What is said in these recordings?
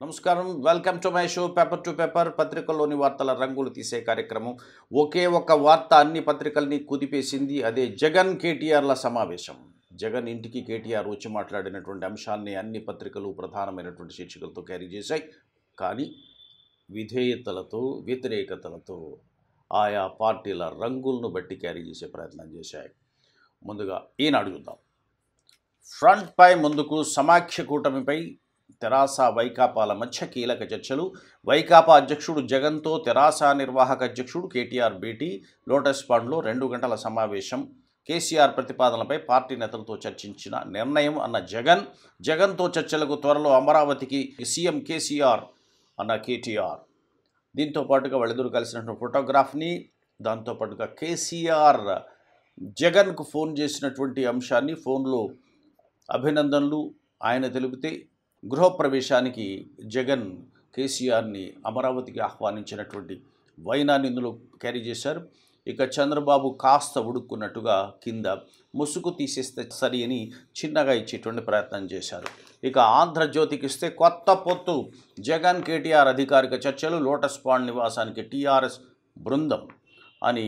నమస్కారం, welcome to my show paper to paper. పత్రికల్లోని వార్తల రంగులు తీసే కార్యక్రమం. ఒకే ఒక్క వార్త అన్ని పత్రికల్ని కుదిపేసింది. అదే జగన్ కేటీఆర్ల సమావేశం. జగన్ ఇంటికి కేటీఆర్ వచ్చి మాట్లాడినటువంటి అంశాన్ని అన్ని పత్రికలు ప్రధానమైనటువంటి శీర్షికలతో క్యారీ చేశాయి. కానీ విధేయతలతో వ్యతిరేకతలతో ఆయా పార్టీల రంగులను బట్టి క్యారీ చేసే ప్రయత్నం చేశాయి. ముందుగా ఈనాడు చూద్దాం. ఫ్రంట్పై ముందుకు సమాఖ్య కూటమిపై తెరాస వైకాపాల మధ్య కీలక చర్చలు. వైకాపా అధ్యక్షుడు జగన్తో తెరాస నిర్వాహక అధ్యక్షుడు కేటీఆర్ భేటీ. లోటస్ పాండ్లో 2 గంటల సమావేశం. కేసీఆర్ ప్రతిపాదనలపై పార్టీ నేతలతో చర్చించిన నిర్ణయం అన్న జగన్తో చర్చలకు త్వరలో అమరావతికి సీఎం కేసీఆర్ అన్న కేటీఆర్. దీంతో పాటుగా వాళ్ళిద్దరూ కలిసినటువంటి ఫోటోగ్రాఫ్ని, దాంతోపాటుగా కేసీఆర్ జగన్కు ఫోన్ చేసినటువంటి అంశాన్ని, ఫోన్లో అభినందనలు ఆయన తెలిపితే గృహప్రవేశానికి జగన్ కేసీఆర్ని అమరావతికి ఆహ్వానించినటువంటి వైనాన్ని ఇందులో క్యారీ చేశారు. ఇక చంద్రబాబు కాస్త ఉడుక్కున్నట్టుగా కింద ముసుగు తీసేస్తే సరి అని చిన్నగా ఇచ్చేటువంటి ప్రయత్నం చేశారు. ఇక ఆంధ్రజ్యోతికి ఇస్తే కొత్త పొత్తు, జగన్ కేటీఆర్ అధికారిక చర్చలు, లోటస్ పాండ్ నివాసానికి టీఆర్ఎస్ బృందం అని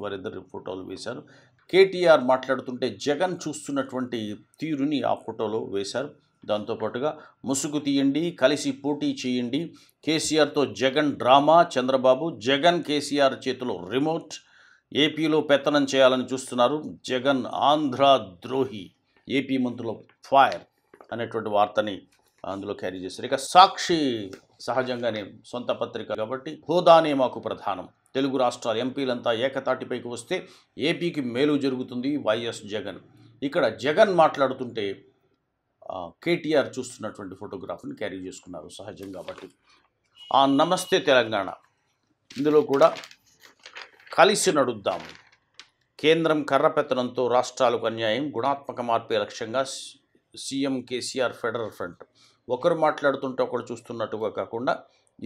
వారిద్దరు ఫోటోలు వేశారు. కేటీఆర్ మాట్లాడుతుంటే జగన్ చూస్తున్నటువంటి తీరుని ఆ ఫోటోలో వేశారు. దాంతోపాటుగా ముసుగు తీయండి, కలిసి పోటీ చేయండి, కేసీఆర్తో జగన్ డ్రామా, చంద్రబాబు జగన్ కేసీఆర్ చేతిలో రిమోట్, ఏపీలో పెత్తనం చేయాలని చూస్తున్నారు, జగన్ ఆంధ్ర ద్రోహి, ఏపీ మంత్రుల ఫైర్ అనేటువంటి వార్తని అందులో క్యారీ చేశారు. ఇక సాక్షి సహజంగానే సొంత పత్రిక కాబట్టి హోదానే మాకు ప్రధానం, తెలుగు రాష్ట్రాల ఎంపీలంతా ఏకతాటిపైకి వస్తే ఏపీకి మేలు జరుగుతుంది వైఎస్ జగన్. ఇక్కడ జగన్ మాట్లాడుతుంటే కేటీఆర్ చూస్తున్నటువంటి ఫోటోగ్రాఫ్ని క్యారీ చేసుకున్నారు సహజం కాబట్టి. నమస్తే తెలంగాణ, ఇందులో కూడా కలిసి నడుద్దాం, కేంద్రం కర్రపెత్తనంతో రాష్ట్రాలకు అన్యాయం, గుణాత్మక మార్పే లక్ష్యంగా సీఎం కేసీఆర్ ఫెడరల్ ఫ్రంట్. ఒకరు మాట్లాడుతుంటే ఒకరు చూస్తున్నట్టుగా కాకుండా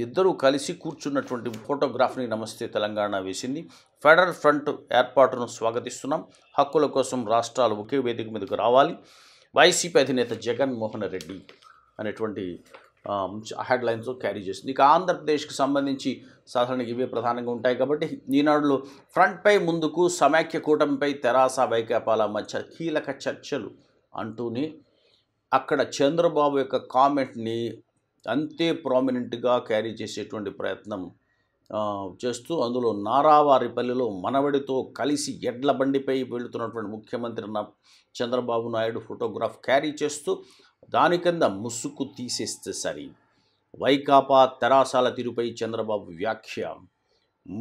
ఇద్దరూ కలిసి కూర్చున్నటువంటి ఫోటోగ్రాఫ్ని నమస్తే తెలంగాణ వేసింది. ఫెడరల్ ఫ్రంట్ ఏర్పాటును స్వాగతిస్తున్నాం, హక్కుల కోసం రాష్ట్రాలు ఒకే వేదిక మీదకు రావాలి, వైసీపీ అధినేత జగన్మోహన్ రెడ్డి అనేటువంటి హెడ్లైన్స్ క్యారీ చేసింది. ఇక ఆంధ్రప్రదేశ్కి సంబంధించి సాధారణంగా ఇవే ప్రధానంగా ఉంటాయి కాబట్టి ఈనాడులో ఫ్రంట్పై ముందుకు సమాఖ్య కూటమిపై తెరాస వైకాపాల మధ్య కీలక చర్చలు అంటూనే అక్కడ చంద్రబాబు యొక్క కామెంట్ని అంతే ప్రామినెంట్గా క్యారీ చేసేటువంటి ప్రయత్నం చేస్తూ అందులో నారావారిపల్లిలో మనవడితో కలిసి ఎడ్ల బండిపై వెళుతున్నటువంటి ముఖ్యమంత్రి చంద్రబాబు నాయుడు ఫోటోగ్రాఫ్ క్యారీ చేస్తూ దాని కింద ముసుగు తీసేస్తే సరి, వైకాపా తెరాసాల తీరుపై చంద్రబాబు వ్యాఖ్య,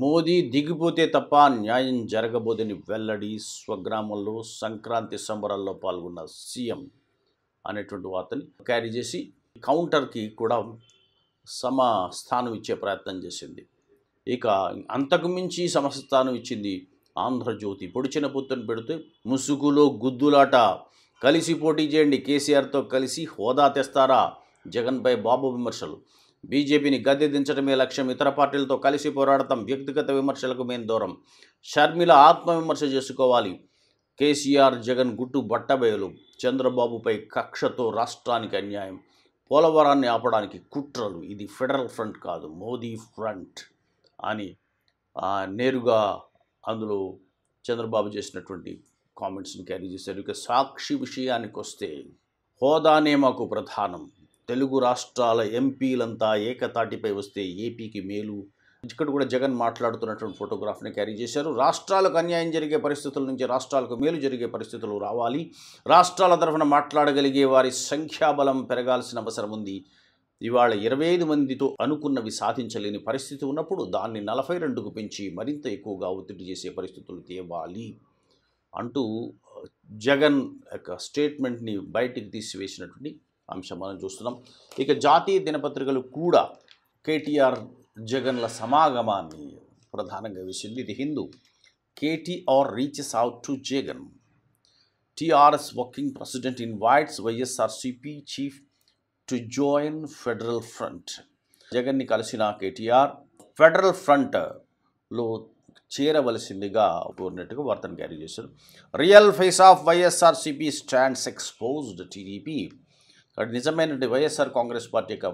మోదీ దిగిపోతే తప్ప న్యాయం జరగబోదని వెల్లడి, స్వగ్రామంలో సంక్రాంతి సంబరాల్లో పాల్గొన్న సీఎం అనేటువంటి వార్తని క్యారీ చేసి కౌంటర్కి కూడా స్థానం ఇచ్చే ప్రయత్నం చేసింది. ఇక అంతకు మించి సమస్థానం ఇచ్చింది ఆంధ్రజ్యోతి. పొడిచిన పొత్తును పెడితే ముసుగులో గుద్దులాట, కలిసి పోటీ చేయండి, కేసీఆర్తో కలిసి హోదా తెస్తారా, జగన్పై బాబు విమర్శలు, బీజేపీని గద్దె దించడమే లక్ష్యం, ఇతర పార్టీలతో కలిసి పోరాడతాం, వ్యక్తిగత విమర్శలకు మేము దూరం, షర్మిల ఆత్మవిమర్శ చేసుకోవాలి, కేసీఆర్ జగన్ గుట్టు బట్టబయలు, చంద్రబాబుపై కక్షతో రాష్ట్రానికి అన్యాయం, పోలవరాన్ని ఆపడానికి కుట్రలు, ఇది ఫెడరల్ ఫ్రంట్ కాదు మోదీ ఫ్రంట్ అని నేరుగా అందులో చంద్రబాబు చేసినటువంటి కామెంట్స్ని క్యారీ చేశారు. ఇక సాక్షి విషయానికి వస్తే హోదానే మాకు ప్రధానం, తెలుగు రాష్ట్రాల ఎంపీలంతా ఏకతాటిపై వస్తే ఏపీకి మేలు. ఇక్కడ కూడా జగన్ మాట్లాడుతున్నటువంటి ఫోటోగ్రాఫ్ని క్యారీ చేశారు. రాష్ట్రాలకు అన్యాయం జరిగే పరిస్థితుల నుంచి రాష్ట్రాలకు మేలు జరిగే పరిస్థితులు రావాలి, రాష్ట్రాల తరఫున మాట్లాడగలిగే వారి సంఖ్యాబలం పెరగాల్సిన అవసరం ఉంది, ఇవాళ 25 మందితో అనుకున్నవి సాధించలేని పరిస్థితి ఉన్నప్పుడు దాన్ని 42కు పెంచి మరింత ఎక్కువగా ఒత్తిడి చేసే పరిస్థితులు తేవాలి అంటూ జగన్ యొక్క స్టేట్మెంట్ని బయటికి తీసివేసినటువంటి అంశం మనం చూస్తున్నాం. ఇక జాతీయ దినపత్రికలు కూడా కేటీఆర్ జగన్ల సమాగమాన్ని ప్రధానంగా వేసింది. ఇది Hindu, KTR reaches out to Jagan, TRS working president invites YSRCP chief to join federal front. జగన్ని కలిసిన కేటీఆర్ ఫెడరల్ ఫ్రంట్లో చేరవలసిందిగా కోరినట్టుగా వార్తను క్యారీ చేశారు. Real face of YSRCP stands exposed, TDP కాబట్టి నిజమైనటువంటి వైఎస్ఆర్ కాంగ్రెస్ పార్టీ యొక్క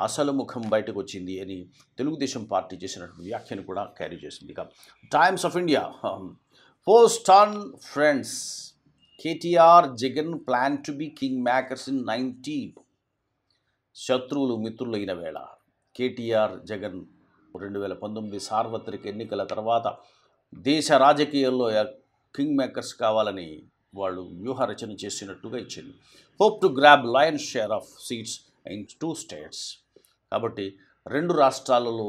అసలు ముఖం బయటకు వచ్చింది అని తెలుగుదేశం పార్టీ చేసినటువంటి వ్యాఖ్యను కూడా క్యారీ చేసింది. ఇక times of India, post on friends, KTR Jagan plan to be king makers in 19. శత్రువులు మిత్రులు అయిన వేళ కేటీఆర్ జగన్ 2019 సార్వత్రిక ఎన్నికల తర్వాత దేశ రాజకీయాల్లో కింగ్ మేకర్స్ కావాలని వాళ్ళు వ్యూహరచన చేసినట్టుగా ఇచ్చింది. Hope to grab lion share of seats in 2 states. కాబట్టి 2 రాష్ట్రాలలో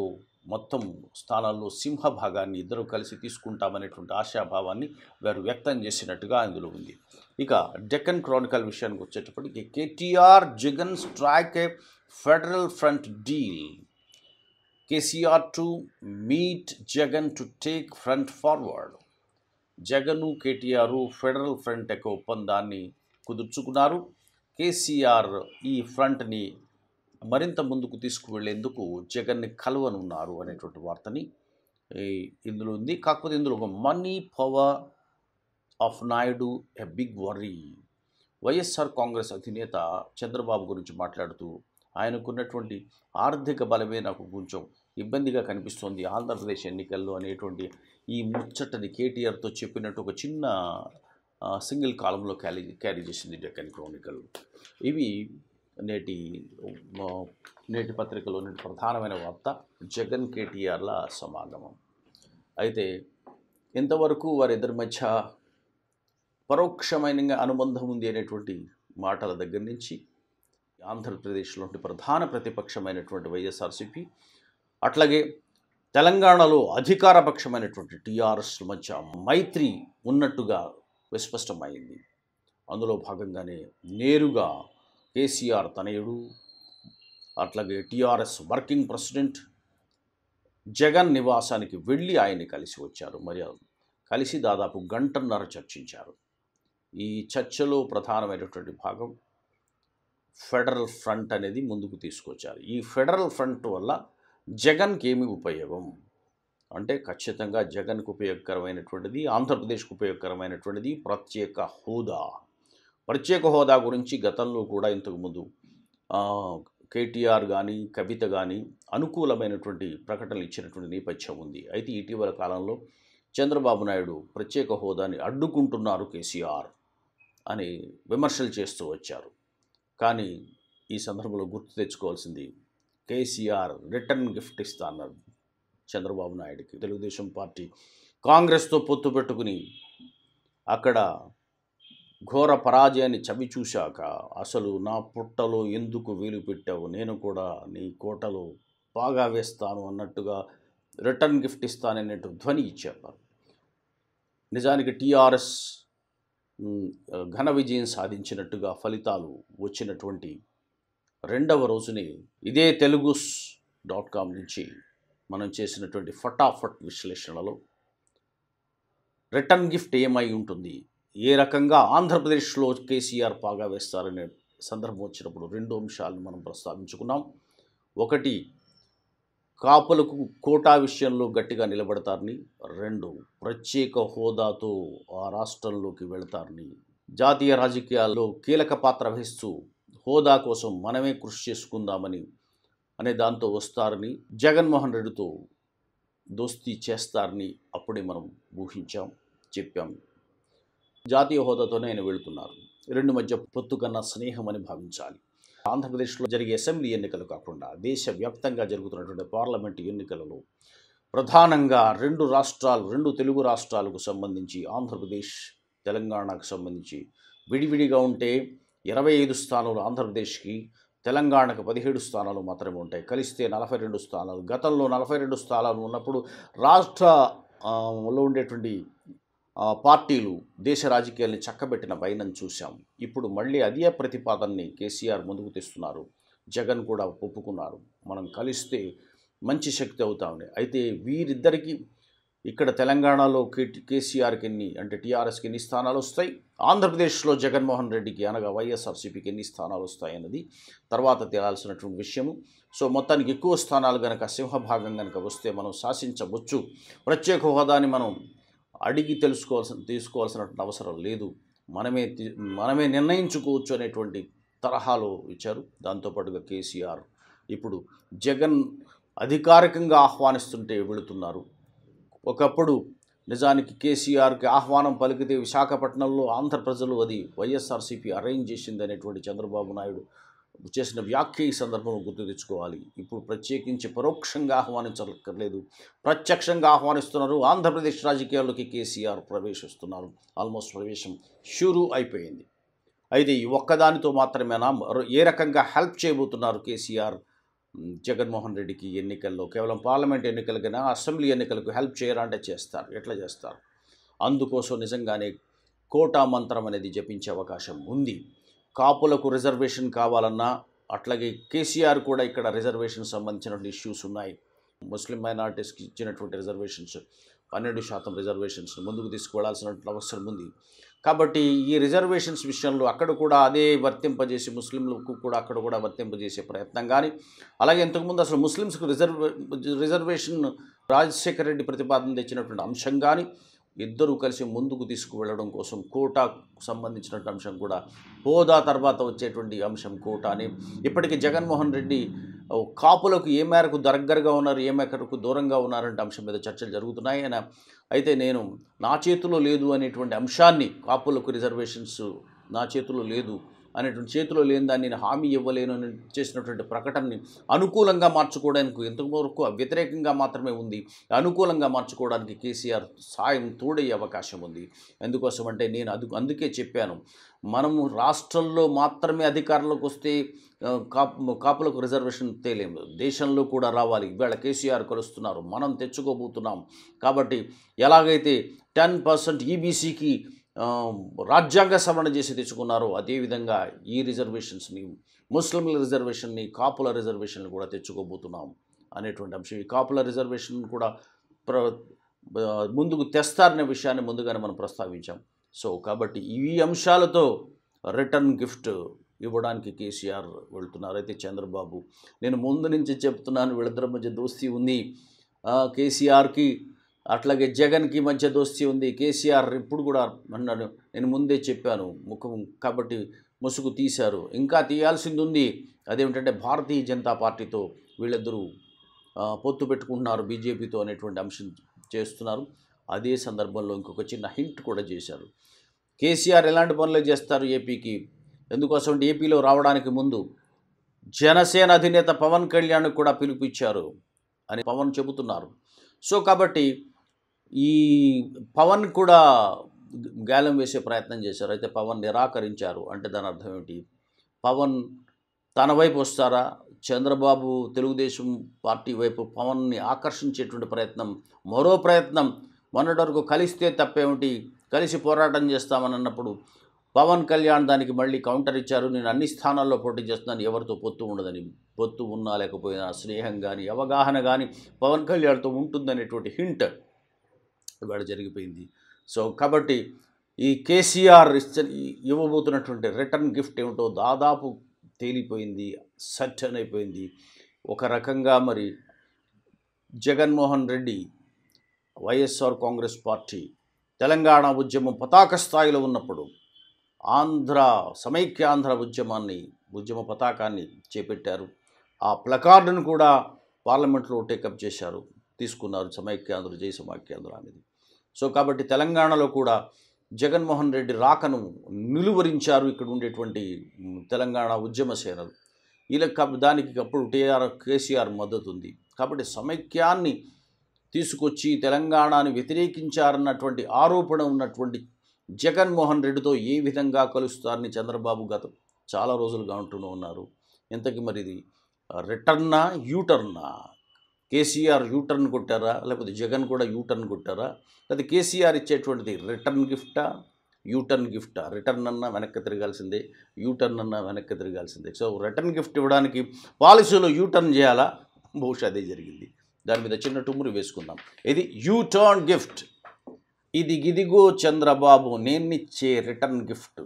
మొత్తం స్థానాల్లో సింహభాగాన్ని ఇద్దరు కలిసి తీసుకుంటామనేటువంటి ఆశాభావాన్ని వారు వ్యక్తం చేసినట్టుగా అందులో ఉంది. ఇక డెక్కన్ క్రానికల్ విషయానికి వచ్చేటప్పటికి KTR Jagan strike A federal front deal. KCR to meet Jagan to take front forward. Jagan KTR federal front యొక్క ఒప్పందాన్ని కుదుర్చుకున్నారు. కేసీఆర్ ఈ ఫ్రంట్ని మరింత ముందుకు తీసుకువెళ్లేందుకు జగన్ని కలవనున్నారు అనేటువంటి వార్తని ఇందులో ఉంది. కాకపోతే ఇందులో ఒక money power of Naidu a big worry. YSR Congress అధినేత చంద్రబాబు గురించి మాట్లాడుతూ ఆయనకున్నటువంటి ఆర్థిక బలమే నాకు కొంచెం ఇబ్బందిగా కనిపిస్తోంది ఆంధ్రప్రదేశ్ ఎన్నికల్లో అనేటువంటి ఈ ముచ్చటని కేటీఆర్తో చెప్పినట్టు ఒక చిన్న సింగిల్ కాలంలో క్యారీ చేసింది డెక్కన్ క్రానికల్. ఇవి నేటి పత్రికలోని ప్రధానమైన వార్త జగన్ కేటీఆర్ల సమాగమం. అయితే ఇంతవరకు వారిద్దరి మధ్య పరోక్షమైన అనుబంధం ఉంది అనేటువంటి మాటల దగ్గర నుంచి ఆంధ్రప్రదేశ్లోని ప్రధాన ప్రతిపక్షమైనటువంటి వైఎస్ఆర్సీపీ, అట్లాగే తెలంగాణలో అధికారపక్షమైనటువంటి టీఆర్ఎస్ మధ్య మైత్రి ఉన్నట్టుగా విస్పష్టమైంది. అందులో భాగంగానే నేరుగా కేసీఆర్ తనయుడు, అట్లాగే టీఆర్ఎస్ వర్కింగ్ ప్రెసిడెంట్ జగన్ నివాసానికి వెళ్ళి ఆయన్ని కలిసి వచ్చారు. మరి కలిసి దాదాపు గంటన్నర చర్చించారు. ఈ చర్చలో ప్రధానమైనటువంటి భాగం ఫెడరల్ ఫ్రంట్ అనేది ముందుకు తీసుకొచ్చారు. ఈ ఫెడరల్ ఫ్రంట్ వల్ల జగన్కి ఏమి ఉపయోగం అంటే ఖచ్చితంగా జగన్కు ఉపయోగకరమైనటువంటిది, ఆంధ్రప్రదేశ్కు ఉపయోగకరమైనటువంటిది ప్రత్యేక హోదా గురించి గతంలో కూడా ఇంతకుముందు కేటీఆర్ కానీ కవిత కానీ అనుకూలమైనటువంటి ప్రకటనలు ఇచ్చినటువంటి నేపథ్యం ఉంది. అయితే ఇటీవల కాలంలో చంద్రబాబు నాయుడు ప్రత్యేక హోదాని అడ్డుకుంటున్నారు కేసీఆర్ అని విమర్శలు చేస్తూ వచ్చారు. కానీ ఈ సందర్భంలో గుర్తు తెచ్చుకోవాల్సింది కేసీఆర్ రిటర్న్ గిఫ్ట్ ఇస్తాన్నారు చంద్రబాబు నాయుడికి. తెలుగుదేశం పార్టీ కాంగ్రెస్తో పొత్తు పెట్టుకుని అక్కడ ఘోర పరాజయాన్ని చవి చూశాక అసలు నా పుట్టలో ఎందుకు వేలు పెట్టావు, నేను కూడా నీ కోటలో బాగా వేస్తాను అన్నట్టుగా రిటర్న్ గిఫ్ట్ ఇస్తానన్నట్టు ధ్వని ఇచ్చారు. నిజానికి టీఆర్ఎస్ ఘన విజయం సాధించినట్టుగా ఫలితాలు వచ్చినటువంటి 2వ రోజునే ఇదే తెలుగుస్.com నుంచి మనం చేసినటువంటి ఫటాఫట్ విశ్లేషణలో రిటర్న్ గిఫ్ట్ ఏమై ఉంటుంది, ఏ రకంగా ఆంధ్రప్రదేశ్లో కేసీఆర్ పాగా వేస్తారనే సందర్భం వచ్చినప్పుడు 2 అంశాలను మనం ప్రస్తావించుకున్నాం. ఒకటి, కాపులకు కోటా విషయంలో గట్టిగా నిలబడతారని, 2 ప్రత్యేక హోదాతో ఆ రాష్ట్రంలోకి వెళతారని, జాతీయ రాజకీయాల్లో కీలక పాత్ర వహిస్తూ హోదా కోసం మనమే కృషి చేసుకుందామని అనే దాంతో వస్తారని, జగన్మోహన్ రెడ్డితో దోస్తీ చేస్తారని అప్పుడే మనం ఊహించాం, చెప్పాం. జాతీయ హోదాతోనే ఆయన వెళుతున్నారు. 2 మధ్య పొత్తు కన్నా స్నేహం అని భావించాలి. ఆంధ్రప్రదేశ్లో జరిగే అసెంబ్లీ ఎన్నికలు కాకుండా దేశవ్యాప్తంగా జరుగుతున్నటువంటి పార్లమెంటు ఎన్నికలలో ప్రధానంగా 2 తెలుగు రాష్ట్రాలకు సంబంధించి ఆంధ్రప్రదేశ్, తెలంగాణకు సంబంధించి విడివిడిగా ఉంటే 25 స్థానాలు ఆంధ్రప్రదేశ్కి, తెలంగాణకు 17 స్థానాలు మాత్రమే ఉంటాయి. కలిస్తే 42 స్థానాలు. గతంలో 42 స్థానాలు ఉన్నప్పుడు రాష్ట్రంలో ఉండేటువంటి పార్టీలు దేశ రాజకీయాల్ని చక్కబెట్టిన వైనం చూశాం. ఇప్పుడు మళ్ళీ అదే ప్రతిపాదనని కేసీఆర్ ముందుకు తెస్తున్నారు. జగన్ కూడా ఒప్పుకున్నారు, మనం కలిస్తే మంచి శక్తి అవుతామని. అయితే వీరిద్దరికీ ఇక్కడ తెలంగాణలో కేసీఆర్కి అంటే టీఆర్ఎస్కి ఎన్ని స్థానాలు వస్తాయి, ఆంధ్రప్రదేశ్లో జగన్మోహన్ రెడ్డికి అనగా వైఎస్ఆర్సీపీకి ఎన్ని స్థానాలు వస్తాయి అన్నది తర్వాత తేలాల్సినటువంటి విషయము. సో మొత్తానికి ఎక్కువ స్థానాలు కనుక సింహభాగం కనుక వస్తే మనం శాసించవచ్చు. ప్రత్యేక హోదాని మనం అడిగి తీసుకోవాల్సినటువంటి అవసరం లేదు, మనమే నిర్ణయించుకోవచ్చు అనేటువంటి తరహాలో ఇచ్చారు. దాంతోపాటుగా కేసీఆర్ ఇప్పుడు జగన్ అధికారికంగా ఆహ్వానిస్తుంటే వెళుతున్నారు. ఒకప్పుడు నిజానికి కేసీఆర్కి ఆహ్వానం పలికితే విశాఖపట్నంలో ఆంధ్ర ప్రజలు అది వైఎస్ఆర్సీపీ అరేంజ్ చేసింది అనేటువంటి చంద్రబాబు నాయుడు చేసిన వ్యాఖ్య ఈ సందర్భంలో గుర్తు తెచ్చుకోవాలి. ఇప్పుడు ప్రత్యేకించి పరోక్షంగా ఆహ్వానించక్కర్లేదు, ప్రత్యక్షంగా ఆహ్వానిస్తున్నారు. ఆంధ్రప్రదేశ్ రాజకీయాల్లోకి కేసీఆర్ ప్రవేశిస్తున్నారు. ఆల్మోస్ట్ ప్రవేశం షురూ అయిపోయింది. అయితే ఈ ఒక్కదానితో మాత్రమేనా ఏ రకంగా హెల్ప్ చేయబోతున్నారు కేసీఆర్ జగన్మోహన్ రెడ్డికి ఎన్నికల్లో? కేవలం పార్లమెంట్ ఎన్నికలకైనా అసెంబ్లీ ఎన్నికలకు హెల్ప్ చేయరా అంటే చేస్తారు. ఎట్లా చేస్తారు? అందుకోసం నిజంగానే కోటా మంత్రం అనేది జపించే అవకాశం ఉంది. కాపులకు రిజర్వేషన్ కావాలన్నా, అట్లాగే కేసీఆర్ కూడా ఇక్కడ రిజర్వేషన్ సంబంధించినటువంటి ఇష్యూస్ ఉన్నాయి. ముస్లిం మైనారిటీస్కి ఇచ్చినటువంటి రిజర్వేషన్స్ 12% రిజర్వేషన్స్ ముందుకు తీసుకువెళ్లాల్సినటువంటి అవసరం ఉంది. కాబట్టి ఈ రిజర్వేషన్స్ విషయంలో అక్కడ కూడా అదే వర్తింపజేసి ముస్లింలకు కూడా అక్కడ కూడా వర్తింపజేసే ప్రయత్నం కానీ, అలాగే ఇంతకుముందు అసలు ముస్లిమ్స్కు రిజర్వేషన్ రాజశేఖర రెడ్డి ప్రతిపాదన తెచ్చినటువంటి అంశం కానీ ఇద్దరూ కలిసి ముందుకు తీసుకువెళ్ళడం కోసం కోటాకు సంబంధించినటువంటి అంశం కూడా, హోదా తర్వాత వచ్చేటువంటి అంశం కోటాని ఇప్పటికీ జగన్మోహన్ రెడ్డి కాపులకు ఏ మేరకు దగ్గరగా ఉన్నారు, ఏ మేరకు దూరంగా ఉన్నారంటే అంశం మీద చర్చలు జరుగుతున్నాయి. అయితే నేను నా చేతిలో లేదు అనేటువంటి అంశాన్ని, కాపులకు రిజర్వేషన్స్ నా చేతిలో లేదు అనేటువంటి చేతిలో లేని దాన్ని నేను హామీ ఇవ్వలేను అని చేసినటువంటి ప్రకటనని అనుకూలంగా మార్చుకోవడానికి, ఎంతవరకు వ్యతిరేకంగా మాత్రమే ఉంది, అనుకూలంగా మార్చుకోవడానికి కేసీఆర్ సాయం తోడయ్యే అవకాశం ఉంది. ఎందుకోసం అంటే నేను అందుకే చెప్పాను, మనము రాష్ట్రంలో మాత్రమే అధికారంలోకి వస్తే కాపులకు రిజర్వేషన్ తేలేము, దేశంలో కూడా రావాలి. ఇవాళ కేసీఆర్ కలుస్తున్నారు, మనం తెచ్చుకోబోతున్నాం. కాబట్టి ఎలాగైతే 10% ఈబీసీకి రాజ్యాంగ సవరణ చేసి తెచ్చుకున్నారో, అదేవిధంగా ఈ రిజర్వేషన్స్ని, ముస్లింల రిజర్వేషన్ని, కాపుల రిజర్వేషన్లు కూడా తెచ్చుకోబోతున్నాం అనేటువంటి అంశం. ఈ కాపుల రిజర్వేషన్ కూడా ముందుకు తెస్తారనే విషయాన్ని ముందుగానే మనం ప్రస్తావించాం. సో కాబట్టి ఈ అంశాలతో రిటర్న్ గిఫ్ట్ ఇవ్వడానికి కేసీఆర్ వెళ్తున్నారు. అయితే చంద్రబాబు, నేను ముందు నుంచి చెప్తున్నాను, వీళ్ళిద్దరి మధ్య దోస్తీ ఉంది, కేసీఆర్కి అట్లాగే జగన్కి మధ్య దోస్తీ ఉంది. కేసీఆర్ ఇప్పుడు కూడా అన్నాడు, నేను ముందే చెప్పాను ముఖం కాబట్టి ముసుగు తీశారు, ఇంకా తీయాల్సింది ఉంది. అదేమిటంటే భారతీయ జనతా పార్టీతో వీళ్ళిద్దరూ పొత్తు పెట్టుకుంటున్నారు బీజేపీతో అనేటువంటి అంశం చేస్తున్నారు. అదే సందర్భంలో ఇంకొక చిన్న హింట్ కూడా చేశారు. కేసీఆర్ ఎలాంటి పనులు చేస్తారు ఏపీకి, ఎందుకోసం అంటే ఏపీలో రావడానికి ముందు జనసేన అధినేత పవన్ కళ్యాణ్ కూడా పిలుపిచ్చారు అని పవన్ చెబుతున్నారు. సో కాబట్టి ఈ పవన్ కూడా గాలం వేసే ప్రయత్నం చేశారు. అయితే పవన్ నిరాకరించారు. అంటే దాని అర్థం ఏమిటి? పవన్ తన వైపు వస్తారా? చంద్రబాబు తెలుగుదేశం పార్టీ వైపు పవన్ని ఆకర్షించేటువంటి ప్రయత్నం, మరో ప్రయత్నం. మొన్నటి వరకు కలిస్తే తప్పేమిటి, కలిసి పోరాటం చేస్తామని అన్నప్పుడు పవన్ కళ్యాణ్ దానికి మళ్ళీ కౌంటర్ ఇచ్చారు. నేను అన్ని స్థానాల్లో పోటీ చేస్తున్నాను, ఎవరితో పొత్తు ఉండదని. పొత్తు ఉన్నా లేకపోయినా స్నేహం కానీ అవగాహన కానీ పవన్ కళ్యాణ్తో ఉంటుందనేటువంటి హింట్ ఇవాళ జరిగిపోయింది. సో కాబట్టి ఈ కేసీఆర్ ఇవ్వబోతున్నటువంటి రిటర్న్ గిఫ్ట్ ఏమిటో దాదాపు తేలిపోయింది, సర్టన్ అయిపోయింది. ఒక రకంగా మరి జగన్మోహన్ రెడ్డి, వైఎస్ఆర్ కాంగ్రెస్ పార్టీ తెలంగాణ ఉద్యమం పతాక స్థాయిలో ఉన్నప్పుడు సమైక్యాంధ్ర ఉద్యమ పతాకాన్ని చేపట్టారు. ఆ ప్లకార్డును కూడా పార్లమెంట్లో టేకప్ చేశారు, తీసుకున్నారు, సమైక్యాంధ్ర జై సమైక్యాంధ్ర అనేది. సో కాబట్టి తెలంగాణలో కూడా జగన్మోహన్ రెడ్డి రాకను నిలువరించారు ఇక్కడ ఉండేటువంటి తెలంగాణ ఉద్యమ సేనలు. దానికి అప్పుడు కేసీఆర్ మద్దతు ఉంది. కాబట్టి సమైక్యాన్ని తీసుకొచ్చి తెలంగాణను వ్యతిరేకించారన్నటువంటి ఆరోపణ ఉన్నటువంటి జగన్మోహన్ రెడ్డితో ఏ విధంగా కలుస్తారని చంద్రబాబు గత చాలా రోజులుగా అంటూనే ఉన్నారు. ఇంతకీ మరి ఇది రిటర్నా, యూటర్నా? కేసీఆర్ యూటర్న్ కొట్టారా, లేకపోతే జగన్ కూడా యూటర్న్ కొట్టారా? లేకపోతే కేసీఆర్ ఇచ్చేటువంటిది రిటర్న్ గిఫ్టా, యూటర్న్ గిఫ్టా? రిటర్న్ అన్నా వెనక్కి తిరగాల్సిందే, యూటర్న్ అన్నా వెనక్కి తిరగాల్సిందే. సో రిటర్న్ గిఫ్ట్ ఇవ్వడానికి పాలసీలో యూటర్న్ చేయాలా? బహుశా అదే జరిగింది. దాని మీద చిన్న టుమ్మురు వేసుకుందాం. ఇది యూటర్న్ గిఫ్ట్. ఇది గిదిగో చంద్రబాబు నేనిచ్చే రిటర్న్ గిఫ్ట్.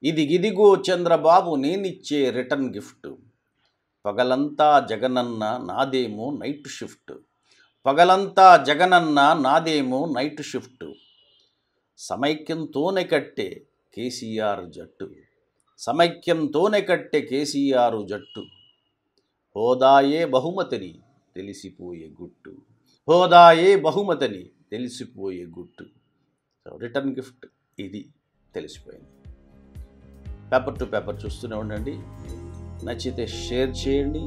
ఇది గిదిగో చంద్రబాబు నేనిచ్చే రిటర్న్ గిఫ్ట్. పగలంతా జగనన్న నాదేమో నైట్ షిఫ్ట్. పగలంతా జగనన్న నాదేమో నైట్ షిఫ్ట్. సమైక్యంతోనే కట్టే కేసీఆర్ జట్టు. సమైక్యంతోనే కట్టె కేసీఆర్ జట్టు, హోదాయే బహుమతిని తెలిసిపోయే గుట్టు, హోదాయే బహుమతిని తెలిసిపోయే గుట్టు. సో రిటర్న్ గిఫ్ట్ ఇది తెలిసిపోయింది. పేపర్ టు పేపర్ చూస్తూనే ఉండండి. నచ్చితే షేర్ చేయండి,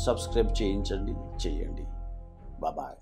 సబ్స్క్రైబ్ చేయండి. బాబాయ్.